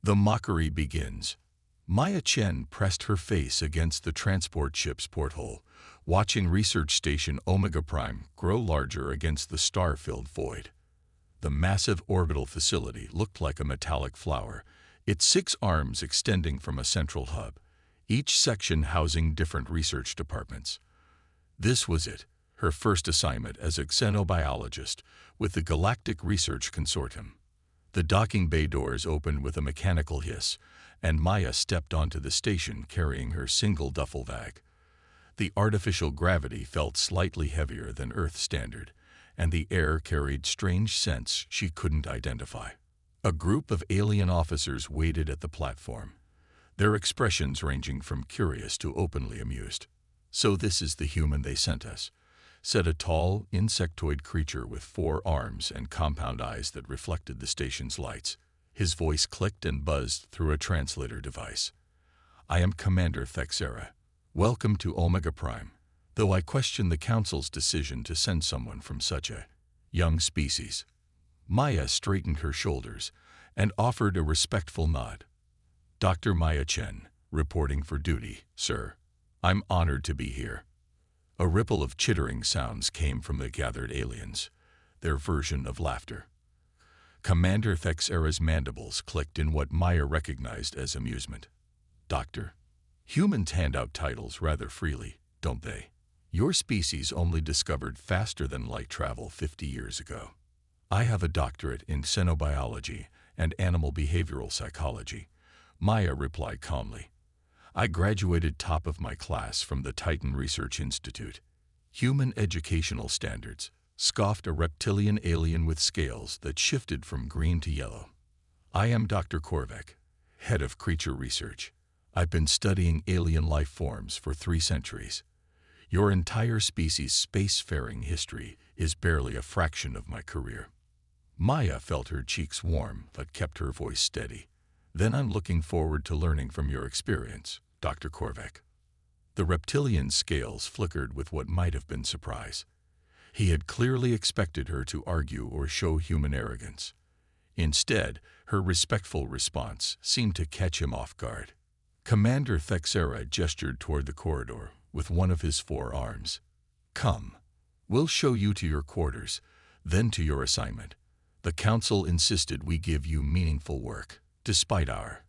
The mockery begins. Maya Chen pressed her face against the transport ship's porthole, watching Research Station Omega Prime grow larger against the star-filled void. The massive orbital facility looked like a metallic flower, its 6 arms extending from a central hub, each section housing different research departments. This was it, her first assignment as a xenobiologist with the Galactic Research Consortium. The docking bay doors opened with a mechanical hiss, and Maya stepped onto the station carrying her single duffel bag. The artificial gravity felt slightly heavier than Earth standard, and the air carried strange scents she couldn't identify. A group of alien officers waited at the platform, their expressions ranging from curious to openly amused. "So this is the human they sent us," said a tall, insectoid creature with 4 arms and compound eyes that reflected the station's lights. His voice clicked and buzzed through a translator device. "I am Commander Thexera. Welcome to Omega Prime, though I question the Council's decision to send someone from such a young species." Maya straightened her shoulders and offered a respectful nod. "Dr. Maya Chen, reporting for duty, sir. I'm honored to be here." A ripple of chittering sounds came from the gathered aliens, their version of laughter. Commander Thexera's mandibles clicked in what Maya recognized as amusement. "Doctor, humans hand out titles rather freely, don't they? Your species only discovered faster than light travel 50 years ago." "I have a doctorate in xenobiology and animal behavioral psychology," Maya replied calmly. "I graduated top of my class from the Titan Research Institute." "Human educational standards," scoffed a reptilian alien with scales that shifted from green to yellow. "I am Dr. Korvac, head of creature research. I've been studying alien life forms for 3 centuries. Your entire species' spacefaring history is barely a fraction of my career." Maya felt her cheeks warm but kept her voice steady. "Then I'm looking forward to learning from your experience, Dr. Korvac." The reptilian's scales flickered with what might have been surprise. He had clearly expected her to argue or show human arrogance. Instead, her respectful response seemed to catch him off guard. Commander Thexera gestured toward the corridor with one of his 4 arms. "Come. We'll show you to your quarters, then to your assignment. The Council insisted we give you meaningful work, despite our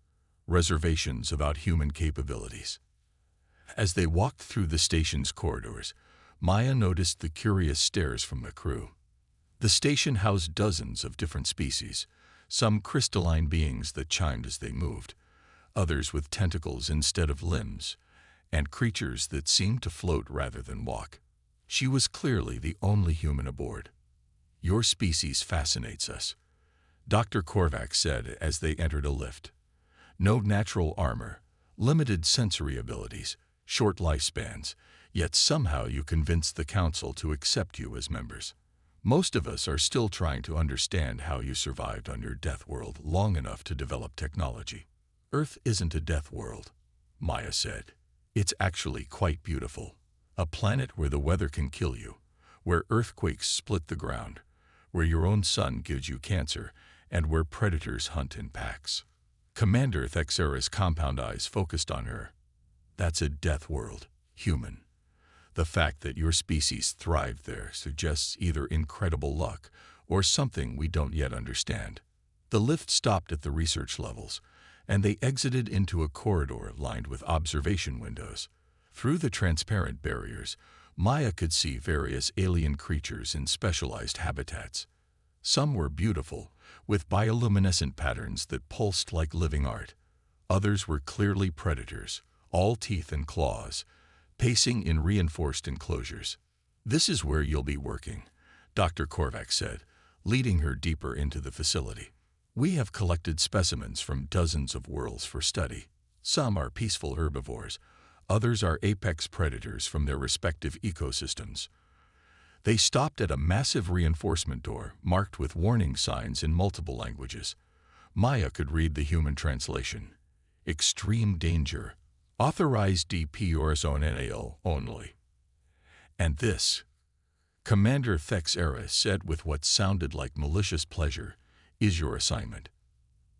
reservations about human capabilities." As they walked through the station's corridors, Maya noticed the curious stares from the crew. The station housed dozens of different species, some crystalline beings that chimed as they moved, others with tentacles instead of limbs, and creatures that seemed to float rather than walk. She was clearly the only human aboard. "Your species fascinates us," Dr. Korvac said as they entered a lift. "No natural armor, limited sensory abilities, short lifespans, yet somehow you convinced the Council to accept you as members. Most of us are still trying to understand how you survived on your death world long enough to develop technology." "Earth isn't a death world," Maya said. "It's actually quite beautiful. A planet where the weather can kill you, where earthquakes split the ground, where your own sun gives you cancer, and where predators hunt in packs." Commander Thexera's compound eyes focused on her. "That's a death world, human. The fact that your species thrived there suggests either incredible luck or something we don't yet understand." The lift stopped at the research levels, and they exited into a corridor lined with observation windows. Through the transparent barriers, Maya could see various alien creatures in specialized habitats. Some were beautiful, with bioluminescent patterns that pulsed like living art. Others were clearly predators, all teeth and claws, pacing in reinforced enclosures. "This is where you'll be working," Dr. Korvac said, leading her deeper into the facility. "We have collected specimens from dozens of worlds for study. Some are peaceful herbivores, others are apex predators from their respective ecosystems." They stopped at a massive reinforcement door marked with warning signs in multiple languages. Maya could read the human translation. "Extreme danger. Authorized DP Orizonal only." "And this," Commander Thexera said with what sounded like malicious pleasure, "is your assignment."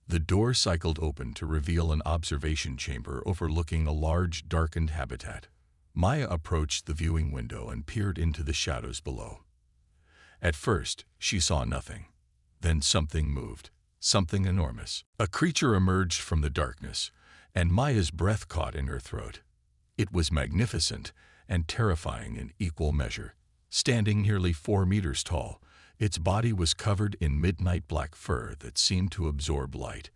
The door cycled open to reveal an observation chamber overlooking a large, darkened habitat. Maya approached the viewing window and peered into the shadows below. At first, she saw nothing. Then something moved, something enormous. A creature emerged from the darkness, and Maya's breath caught in her throat. It was magnificent and terrifying in equal measure. Standing nearly 4 meters tall, its body was covered in midnight black fur that seemed to absorb light.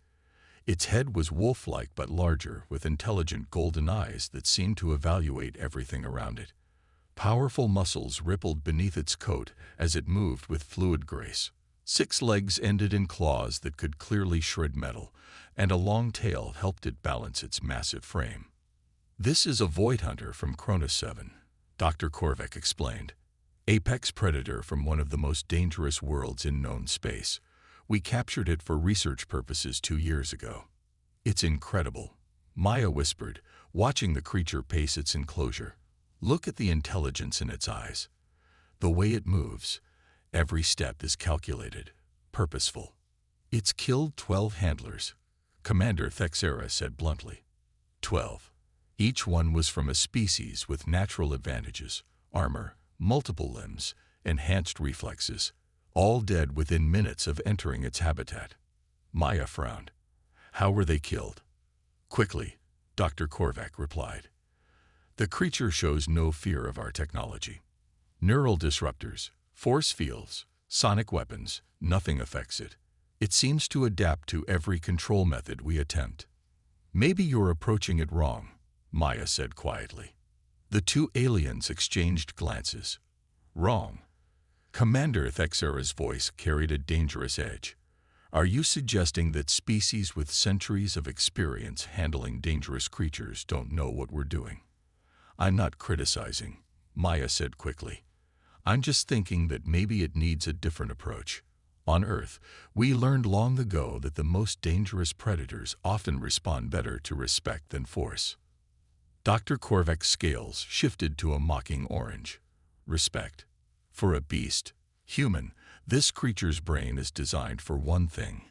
Its head was wolf-like but larger, with intelligent golden eyes that seemed to evaluate everything around it. Powerful muscles rippled beneath its coat as it moved with fluid grace. 6 legs ended in claws that could clearly shred metal, and a long tail helped it balance its massive frame. "This is a Void Hunter from Cronus 7, Dr. Korvac explained. Apex predator from one of the most dangerous worlds in known space. We captured it for research purposes 2 years ago." "It's incredible," Maya whispered, watching the creature pace its enclosure. "Look at the intelligence in its eyes. The way it moves. Every step is calculated, purposeful." "It's killed 12 handlers," Commander Thexera said bluntly. 12. Each one was from a species with natural advantages, armor, multiple limbs, enhanced reflexes, all dead within minutes of entering its habitat. Maya frowned. "How were they killed?" "Quickly," Dr. Korvac replied. "The creature shows no fear of our technology. Neural disruptors, force fields, sonic weapons, nothing affects it. It seems to adapt to every control method we attempt." "Maybe you're approaching it wrong," Maya said quietly. The 2 aliens exchanged glances. "Wrong?" Commander Thexera's voice carried a dangerous edge. "Are you suggesting that species with centuries of experience handling dangerous creatures don't know what we're doing?" "I'm not criticizing," Maya said quickly. "I'm just thinking that maybe it needs a different approach. On Earth, we learned long ago that the most dangerous predators often respond better to respect than force." Dr. Korvac's scales shifted to a mocking orange. "Respect. For a beast, human, this creature's brain is designed for one thing: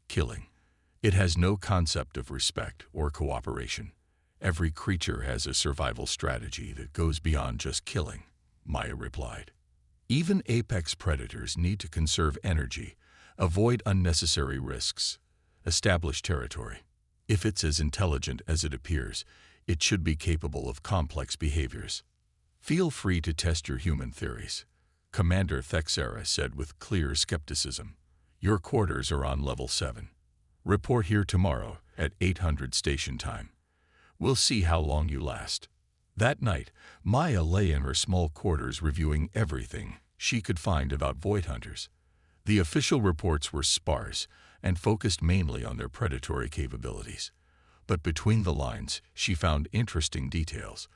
killing. It has no concept of respect or cooperation. Every creature has a survival strategy that goes beyond just killing," Maya replied. "Even apex predators need to conserve energy, avoid unnecessary risks, establish territory. If it's as intelligent as it appears, it should be capable of complex behaviors. Feel free to test your human theories," Commander Thexera said with clear skepticism. "Your quarters are on level 7. Report here tomorrow at 800 station time. We'll see how long you last." That night, Maya lay in her small quarters reviewing everything she could find about Void Hunters. The official reports were sparse and focused mainly on their predatory capabilities. But between the lines, she found interesting details.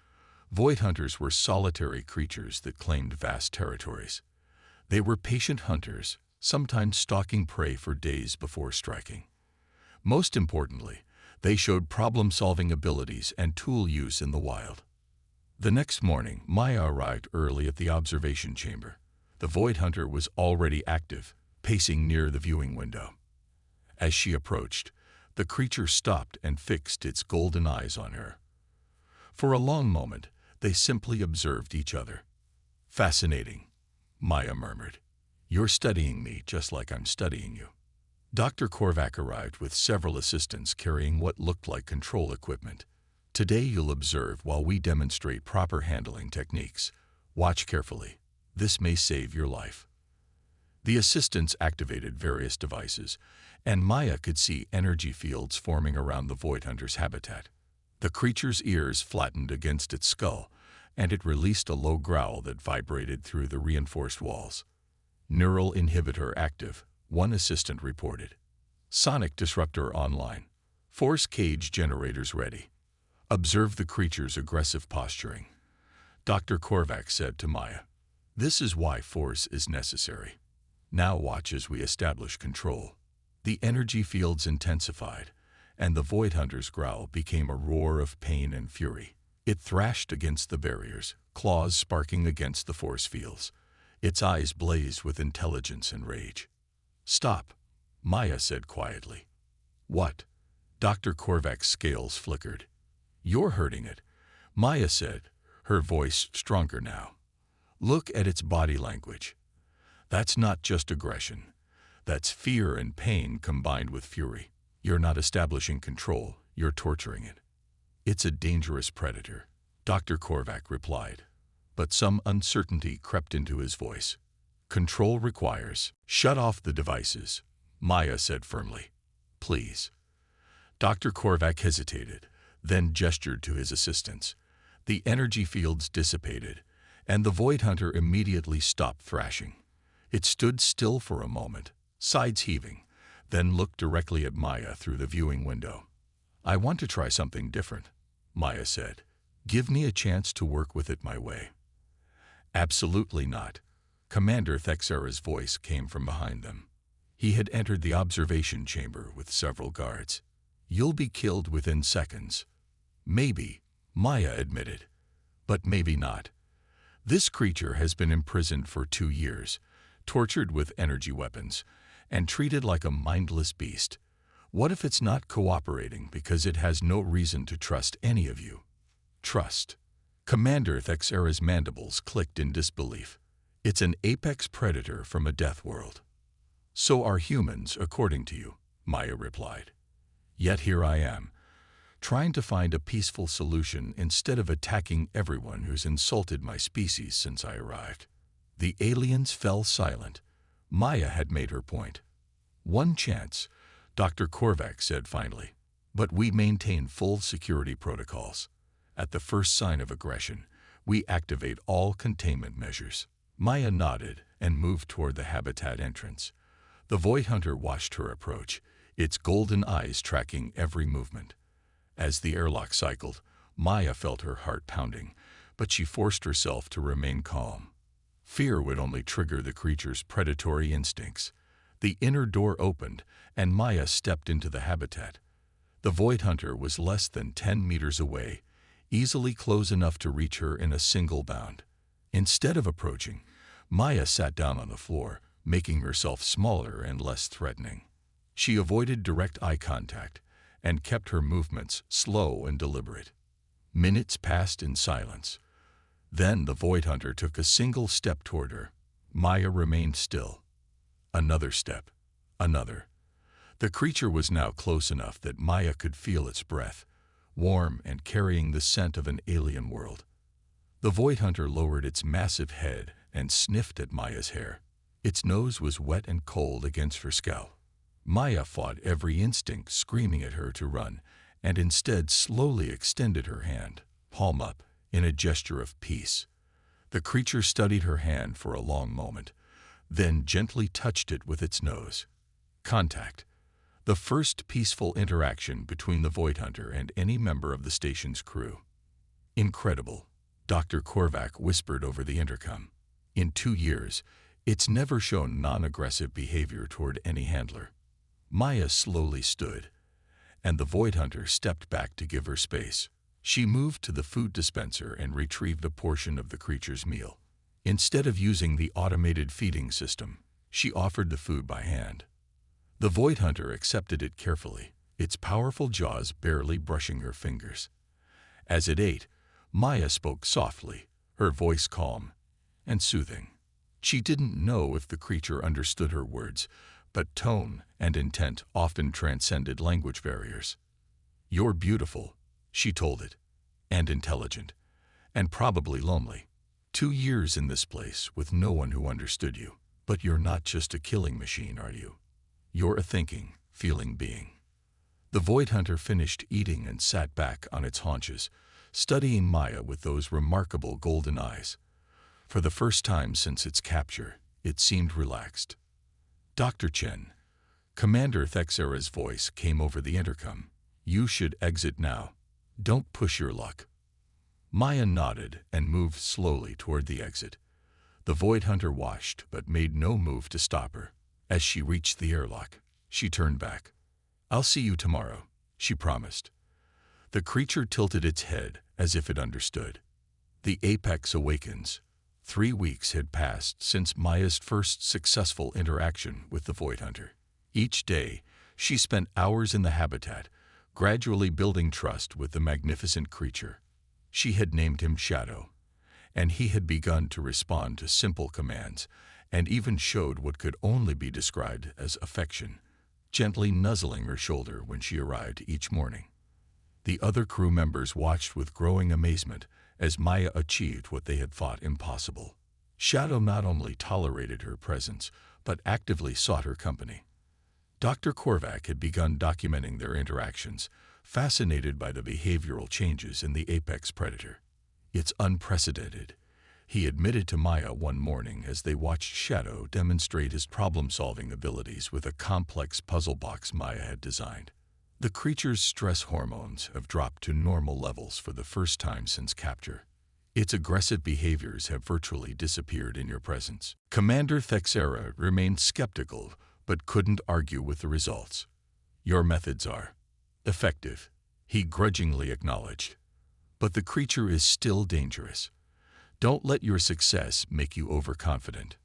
Void Hunters were solitary creatures that claimed vast territories. They were patient hunters, sometimes stalking prey for days before striking. Most importantly, they showed problem-solving abilities and tool use in the wild. The next morning, Maya arrived early at the observation chamber. The Void Hunter was already active, pacing near the viewing window. As she approached, the creature stopped and fixed its golden eyes on her. For a long moment, they simply observed each other. "Fascinating," Maya murmured. "You're studying me just like I'm studying you." Dr. Korvac arrived with several assistants carrying what looked like control equipment. "Today you'll observe while we demonstrate proper handling techniques. Watch carefully. This may save your life." The assistants activated various devices, and Maya could see energy fields forming around the Void Hunter's habitat. The creature's ears flattened against its skull, and it released a low growl that vibrated through the reinforced walls. "Neural inhibitor active," one assistant reported. "Sonic disruptor online. Force cage generators ready. Observe the creature's aggressive posturing," Dr. Korvac said to Maya. "This is why force is necessary. Now watch as we establish control." The energy fields intensified, and the Void Hunter's growl became a roar of pain and fury. It thrashed against the barriers, claws sparking against the force fields. Its eyes blazed with intelligence and rage. "Stop," Maya said quietly. What? Dr. Korvac's scales flickered. You're hurting it, Maya said, her voice stronger now. Look at its body language. That's not just aggression. That's fear and pain combined with fury. You're not establishing control, you're torturing it. It's a dangerous predator, Dr. Korvac replied. But some uncertainty crept into his voice. Control requires. Shut off the devices, Maya said firmly. Please. Dr. Korvac hesitated, then gestured to his assistants. The energy fields dissipated, and the Void Hunter immediately stopped thrashing. It stood still for a moment, sides heaving, then looked directly at Maya through the viewing window. I want to try something different, Maya said. Give me a chance to work with it my way. Absolutely not. Commander Thexera's voice came from behind them. He had entered the observation chamber with several guards. You'll be killed within seconds. Maybe, Maya admitted, but maybe not. This creature has been imprisoned for 2 years, tortured with energy weapons, and treated like a mindless beast. What if it's not cooperating because it has no reason to trust any of you? Trust. Commander Thexera's mandibles clicked in disbelief. It's an apex predator from a death world. So are humans, according to you, Maya replied. Yet here I am, trying to find a peaceful solution instead of attacking everyone who's insulted my species since I arrived. The aliens fell silent. Maya had made her point. One chance, Dr. Korvac said finally, but we maintain full security protocols. At the first sign of aggression, we activate all containment measures. Maya nodded and moved toward the habitat entrance. The Void Hunter watched her approach, its golden eyes tracking every movement. As the airlock cycled, Maya felt her heart pounding, but she forced herself to remain calm. Fear would only trigger the creature's predatory instincts. The inner door opened, and Maya stepped into the habitat. The Void Hunter was less than 10 meters away, easily close enough to reach her in a single bound. Instead of approaching, Maya sat down on the floor, making herself smaller and less threatening. She avoided direct eye contact and kept her movements slow and deliberate. Minutes passed in silence. Then the Void Hunter took a single step toward her. Maya remained still. Another step. Another. The creature was now close enough that Maya could feel its breath, warm and carrying the scent of an alien world. The Void Hunter lowered its massive head and sniffed at Maya's hair. Its nose was wet and cold against her scalp. Maya fought every instinct, screaming at her to run, and instead slowly extended her hand, palm up, in a gesture of peace. The creature studied her hand for a long moment, then gently touched it with its nose. Contact. The first peaceful interaction between the Void Hunter and any member of the station's crew. Incredible, Dr. Korvac whispered over the intercom. In 2 years, it's never shown non-aggressive behavior toward any handler. Maya slowly stood, and the Void Hunter stepped back to give her space. She moved to the food dispenser and retrieved a portion of the creature's meal. Instead of using the automated feeding system, she offered the food by hand. The Void Hunter accepted it carefully, its powerful jaws barely brushing her fingers. As it ate, Maya spoke softly, her voice calm and soothing. She didn't know if the creature understood her words, but tone and intent often transcended language barriers. You're beautiful, she told it, and intelligent, and probably lonely. 2 years in this place with no one who understood you, but you're not just a killing machine, are you? You're a thinking, feeling being. The Void Hunter finished eating and sat back on its haunches, studying Maya with those remarkable golden eyes. For the first time since its capture, it seemed relaxed. Dr. Chen, Commander Thexera's voice came over the intercom. You should exit now. Don't push your luck. Maya nodded and moved slowly toward the exit. The Void Hunter watched but made no move to stop her. As she reached the airlock, she turned back. I'll see you tomorrow, she promised. The creature tilted its head as if it understood. The apex awakens. 3 weeks had passed since Maya's first successful interaction with the Void Hunter. Each day, She spent hours in the habitat, gradually building trust with the magnificent creature. She had named him Shadow, and he had begun to respond to simple commands and even showed what could only be described as affection, gently nuzzling her shoulder when she arrived each morning. The other crew members watched with growing amazement as Maya achieved what they had thought impossible. Shadow not only tolerated her presence, but actively sought her company. Dr. Korvac had begun documenting their interactions, fascinated by the behavioral changes in the apex predator. "It's unprecedented," he admitted to Maya one morning as they watched Shadow demonstrate his problem-solving abilities with a complex puzzle box Maya had designed. "The creature's stress hormones have dropped to normal levels for the first time since capture. Its aggressive behaviors have virtually disappeared in your presence." Commander Thexera remained skeptical, but couldn't argue with the results. "Your methods are effective," he grudgingly acknowledged. "But the creature is still dangerous. Don't let your success make you overconfident."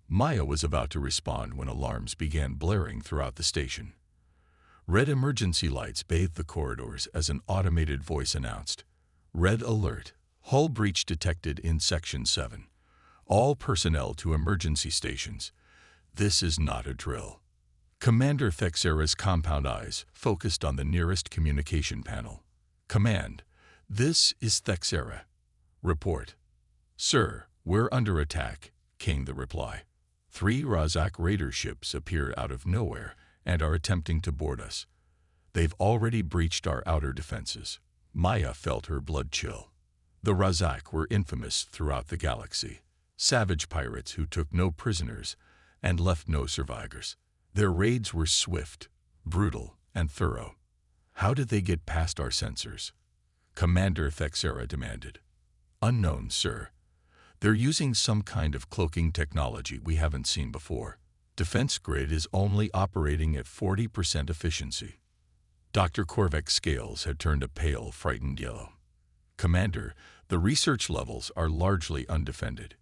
Maya was about to respond when alarms began blaring throughout the station. Red emergency lights bathed the corridors as an automated voice announced, "Red alert. Hull breach detected in Section 7. All personnel to emergency stations. This is not a drill." Commander Thexera's compound eyes focused on the nearest communication panel. "Command, this is Thexera. Report." "Sir, we're under attack," came the reply. 3 Razak raider ships appear out of nowhere and are attempting to board us. They've already breached our outer defenses." Maya felt her blood chill. The Razak were infamous throughout the galaxy. Savage pirates who took no prisoners and left no survivors. Their raids were swift, brutal, and thorough. "How did they get past our sensors?" Commander Thexera demanded. "Unknown, sir. They're using some kind of cloaking technology we haven't seen before. Defense grid is only operating at 40% efficiency." Dr. Korvac's scales had turned a pale, frightened yellow. "Commander, the research levels are largely undefended.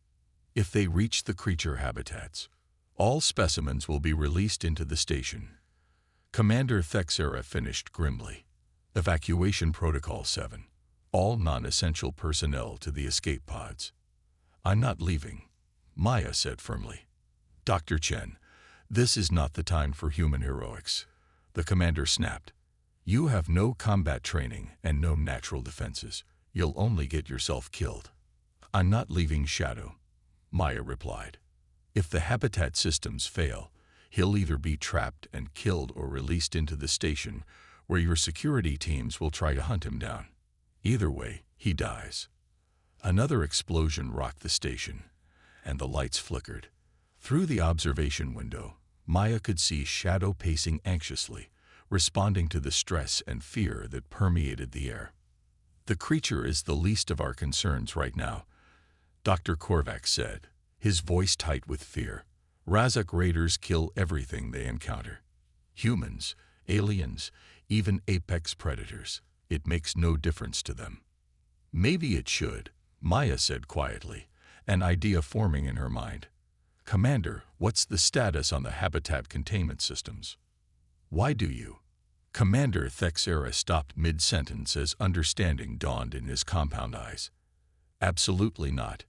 If they reach the creature habitats, all specimens will be released into the station." Commander Thexera finished grimly. "Evacuation Protocol 7. All non-essential personnel to the escape pods." "I'm not leaving," Maya said firmly. "Dr. Chen, this is not the time for human heroics," the commander snapped. "You have no combat training and no natural defenses. You'll only get yourself killed." "I'm not leaving Shadow," Maya replied. "If the habitat systems fail, he'll either be trapped and killed or released into the station, where your security teams will try to hunt him down. Either way, he dies." Another explosion rocked the station, and the lights flickered. Through the observation window, Maya could see Shadow pacing anxiously, responding to the stress and fear that permeated the air. "The creature is the least of our concerns right now," Dr. Korvac said, his voice tight with fear. "Razak raiders kill everything they encounter. Humans, aliens, even apex predators. It makes no difference to them." "Maybe it should," Maya said quietly, an idea forming in her mind. "Commander, what's the status on the habitat containment systems?" "Why do you?" Commander Thexera stopped mid-sentence as understanding dawned in his compound eyes. "Absolutely not.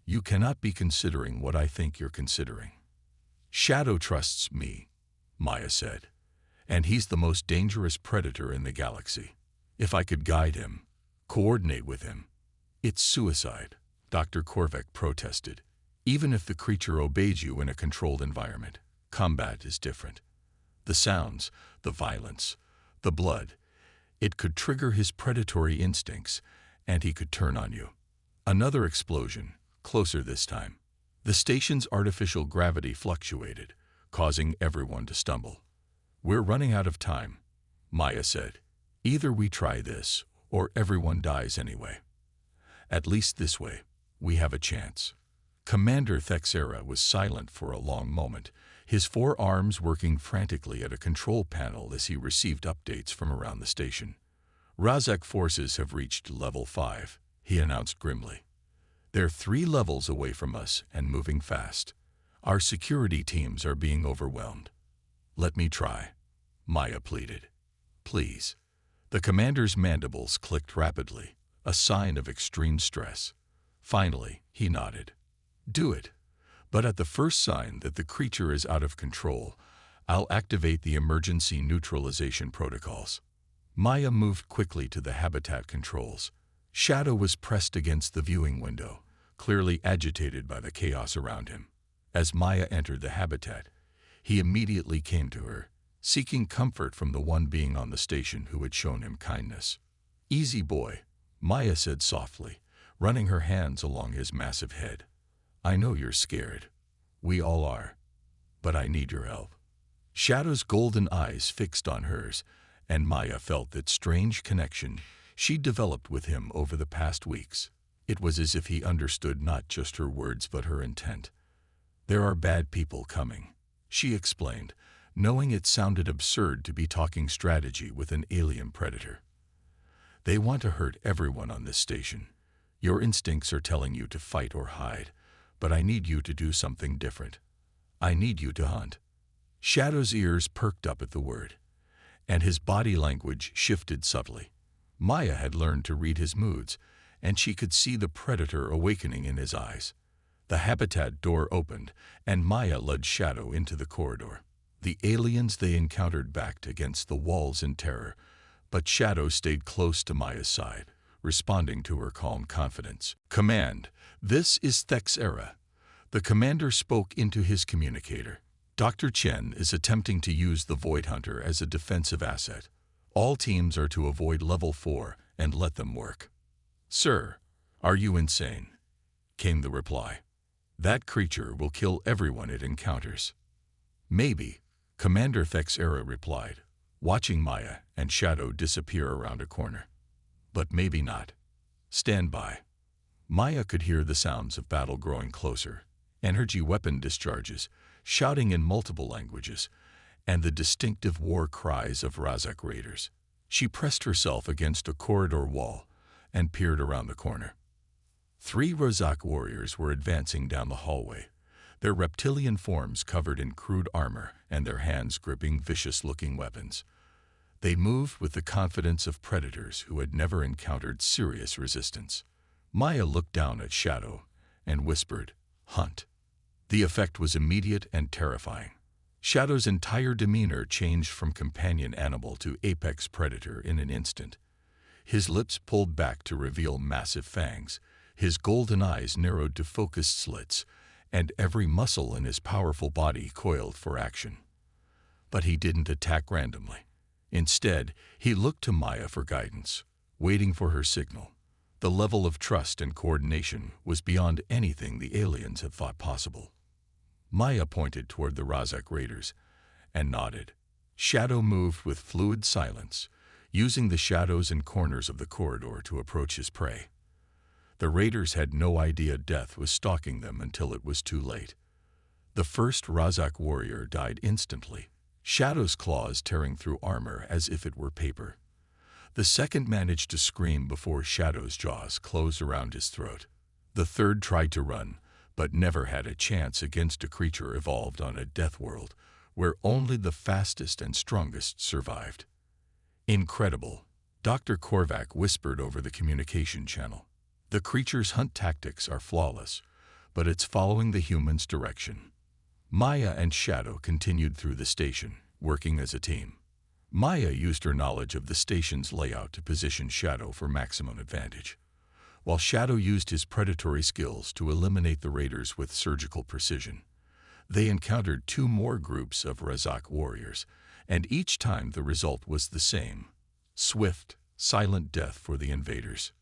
You cannot be considering what I think you're considering." "Shadow trusts me," Maya said, "and he's the most dangerous predator in the galaxy. If I could guide him, coordinate with him—" "It's suicide," Dr. Korvac protested. "Even if the creature obeys you in a controlled environment, combat is different. The sounds, the violence, the blood, it could trigger his predatory instincts, and he could turn on you." Another explosion, closer this time. The station's artificial gravity fluctuated, causing everyone to stumble. "We're running out of time," Maya said. "Either we try this, or everyone dies anyway. At least this way, we have a chance." Commander Thexera was silent for a long moment, his 4 arms working frantically at a control panel as he received updates from around the station. "Razak forces have reached level 5, he announced grimly. "They're 3 levels away from us and moving fast. Our security teams are being overwhelmed." "Let me try," Maya pleaded. Please. The commander's mandibles clicked rapidly, a sign of extreme stress. Finally, he nodded. Do it. But at the first sign that the creature is out of control, I'll activate the emergency neutralization protocols. Maya moved quickly to the habitat controls. Shadow was pressed against the viewing window, clearly agitated by the chaos around him. As Maya entered the habitat, he immediately came to her, seeking comfort from the one being on the station who had shown him kindness. Easy boy, Maya said softly, running her hands along his massive head. I know you're scared. We all are. But I need your help. Shadow's golden eyes fixed on hers, and Maya felt that strange connection she'd developed with him over the past weeks. It was as if he understood not just her words but her intent. There are bad people coming, she explained, knowing it sounded absurd to be talking strategy with an alien predator. They want to hurt everyone on this station. Your instincts are telling you to fight or hide, but I need you to do something different. I need you to hunt. Shadow's ears perked up at the word, and his body language shifted subtly. Maya had learned to read his moods, and she could see the predator awakening in his eyes. The habitat door opened, and Maya led Shadow into the corridor. The aliens they encountered backed against the walls in terror, but Shadow stayed close to Maya's side, responding to her calm confidence. Command, this is Thek's era. The commander spoke into his communicator. Dr. Chen is attempting to use the Void Hunter as a defensive asset. All teams are to avoid level 4 and let them work. Sir, are you insane? Came the reply. That creature will kill everyone it encounters. Maybe, Commander Thek's era replied, watching Maya and Shadow disappear around a corner. But maybe not. Stand by. Maya could hear the sounds of battle growing closer, energy weapon discharges, shouting in multiple languages, and the distinctive war cries of Razak raiders. She pressed herself against a corridor wall and peered around the corner. 3 Razak warriors were advancing down the hallway, their reptilian forms covered in crude armor and their hands gripping vicious-looking weapons. They moved with the confidence of predators who had never encountered serious resistance. Maya looked down at Shadow and whispered, "Hunt." The effect was immediate and terrifying. Shadow's entire demeanor changed from companion animal to apex predator in an instant. His lips pulled back to reveal massive fangs, his golden eyes narrowed to focused slits, and every muscle in his powerful body coiled for action. But he didn't attack randomly. Instead, he looked to Maya for guidance, waiting for her signal. The level of trust and coordination was beyond anything the aliens had thought possible. Maya pointed toward the Razak raiders and nodded. Shadow moved with fluid silence, using the shadows and corners of the corridor to approach his prey. The raiders had no idea death was stalking them until it was too late. The first Razak warrior died instantly, Shadow's claws tearing through armor as if it were paper. The second managed to scream before Shadow's jaws closed around his throat. The third tried to run, but never had a chance against a creature evolved on a death world, where only the fastest and strongest survived. Incredible, Dr. Korvac whispered over the communication channel. The creature's hunt tactics are flawless, but it's following the human's direction. Maya and Shadow continued through the station, working as a team. Maya used her knowledge of the station's layout to position Shadow for maximum advantage, while Shadow used his predatory skills to eliminate the raiders with surgical precision. They encountered 2 more groups of Razak warriors, and each time the result was the same: swift, silent death for the invaders.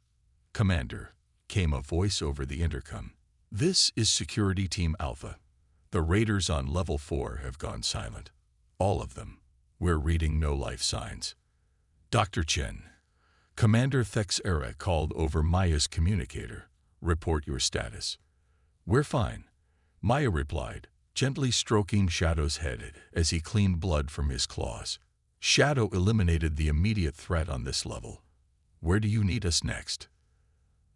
"Commander," came a voice over the intercom. "This is Security Team Alpha. The raiders on level 4 have gone silent. All of them. We're reading no life signs." Dr. Chen, Commander Thek's era called over Maya's communicator. "Report your status." "We're fine," Maya replied, gently stroking Shadow's head as he cleaned blood from his claws. Shadow eliminated the immediate threat on this level. "Where do you need us next?"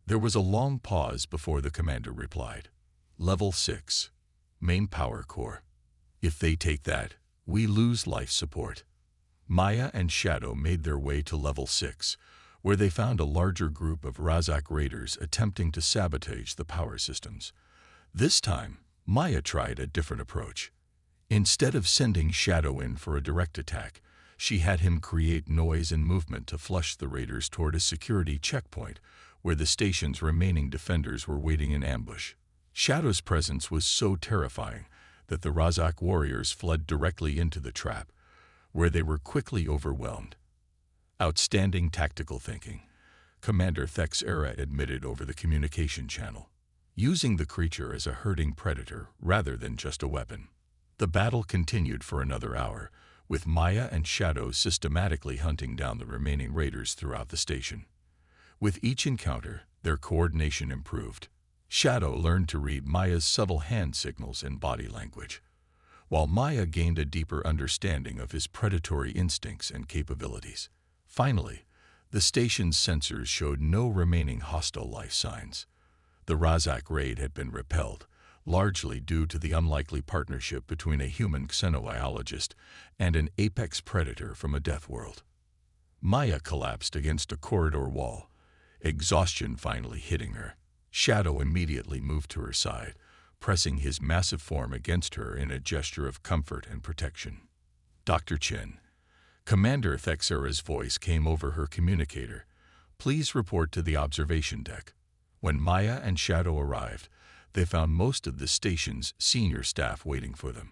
There was a long pause before the commander replied. "Level 6. Main power core. If they take that, we lose life support." Maya and Shadow made their way to Level 6, where they found a larger group of Razak raiders attempting to sabotage the power systems. This time, Maya tried a different approach. Instead of sending Shadow in for a direct attack, she had him create noise and movement to flush the raiders toward a security checkpoint where the station's remaining defenders were waiting in ambush. Shadow's presence was so terrifying that the Razak warriors fled directly into the trap, where they were quickly overwhelmed. Outstanding tactical thinking, Commander Thexera admitted over the communication channel, using the creature as a herding predator rather than just a weapon. The battle continued for another hour, with Maya and Shadow systematically hunting down the remaining raiders throughout the station. With each encounter, their coordination improved. Shadow learned to read Maya's subtle hand signals and body language, while Maya gained a deeper understanding of his predatory instincts and capabilities. Finally, the station's sensors showed no remaining hostile life signs. The Razak raid had been repelled, largely due to the unlikely partnership between a human xenobiologist and an apex predator from a death world. Maya collapsed against a corridor wall, exhaustion finally hitting her. Shadow immediately moved to her side, pressing his massive form against her in a gesture of comfort and protection. Dr. Chen. Commander Thexera's voice came over her communicator. Please report to the observation deck. When Maya and Shadow arrived, they found most of the station's senior staff waiting for them.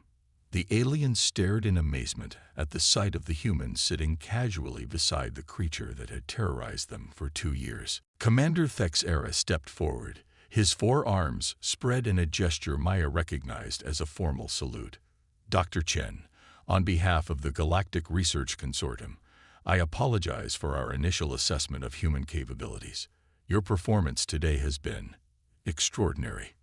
The aliens stared in amazement at the sight of the humans sitting casually beside the creature that had terrorized them for 2 years. Commander Thexera stepped forward, his 4 arms spread in a gesture Maya recognized as a formal salute. Dr. Chen, on behalf of the Galactic Research Consortium, I apologize for our initial assessment of human capabilities. Your performance today has been extraordinary.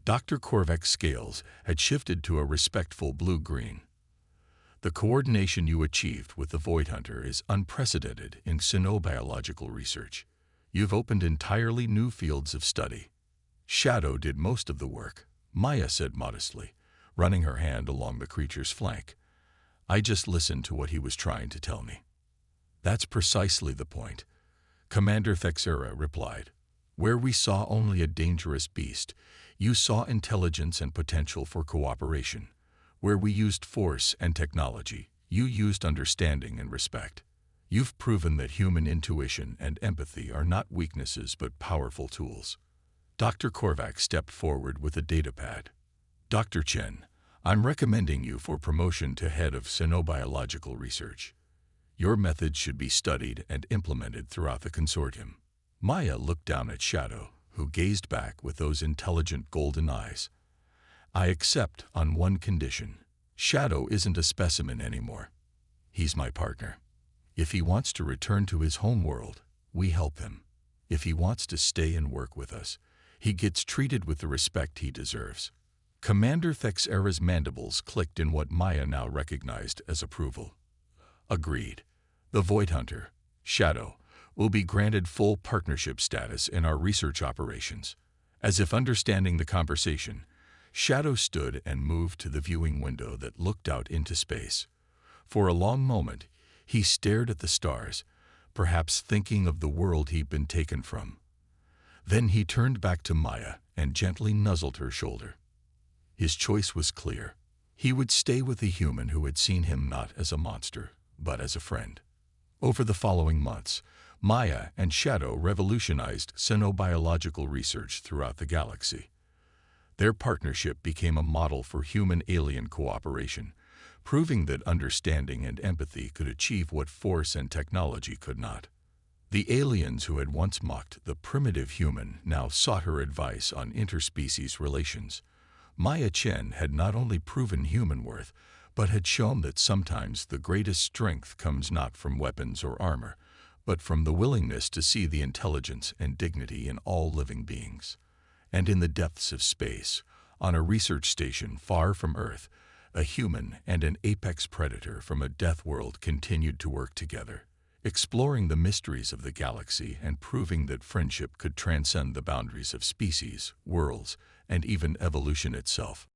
Dr. Korvac's scales had shifted to a respectful blue-green. The coordination you achieved with the Void Hunter is unprecedented in xenobiological research. You've opened entirely new fields of study. Shadow did most of the work, Maya said modestly, running her hand along the creature's flank. I just listened to what he was trying to tell me. That's precisely the point, Commander Thexera replied. Where we saw only a dangerous beast, you saw intelligence and potential for cooperation. Where we used force and technology, you used understanding and respect. You've proven that human intuition and empathy are not weaknesses but powerful tools. Dr. Korvac stepped forward with a datapad. Dr. Chen, I'm recommending you for promotion to head of xenobiological research. Your methods should be studied and implemented throughout the consortium. Maya looked down at Shadow, who gazed back with those intelligent golden eyes. I accept on one condition. Shadow isn't a specimen anymore. He's my partner. If he wants to return to his home world, we help him. If he wants to stay and work with us, he gets treated with the respect he deserves. Commander Thexera's mandibles clicked in what Maya now recognized as approval. Agreed. The Void Hunter, Shadow, will be granted full partnership status in our research operations. As if understanding the conversation, Shadow stood and moved to the viewing window that looked out into space. For a long moment, he stared at the stars, perhaps thinking of the world he'd been taken from. Then he turned back to Maya and gently nuzzled her shoulder. His choice was clear. He would stay with a human who had seen him not as a monster, but as a friend. Over the following months, Maya and Shadow revolutionized xenobiological research throughout the galaxy. Their partnership became a model for human-alien cooperation, proving that understanding and empathy could achieve what force and technology could not. The aliens who had once mocked the primitive human now sought her advice on interspecies relations. Maya Chen had not only proven human worth, but had shown that sometimes the greatest strength comes not from weapons or armor, but from the willingness to see the intelligence and dignity in all living beings. And in the depths of space, on a research station far from Earth, a human and an apex predator from a death world continued to work together, exploring the mysteries of the galaxy and proving that friendship could transcend the boundaries of species, worlds, and even evolution itself.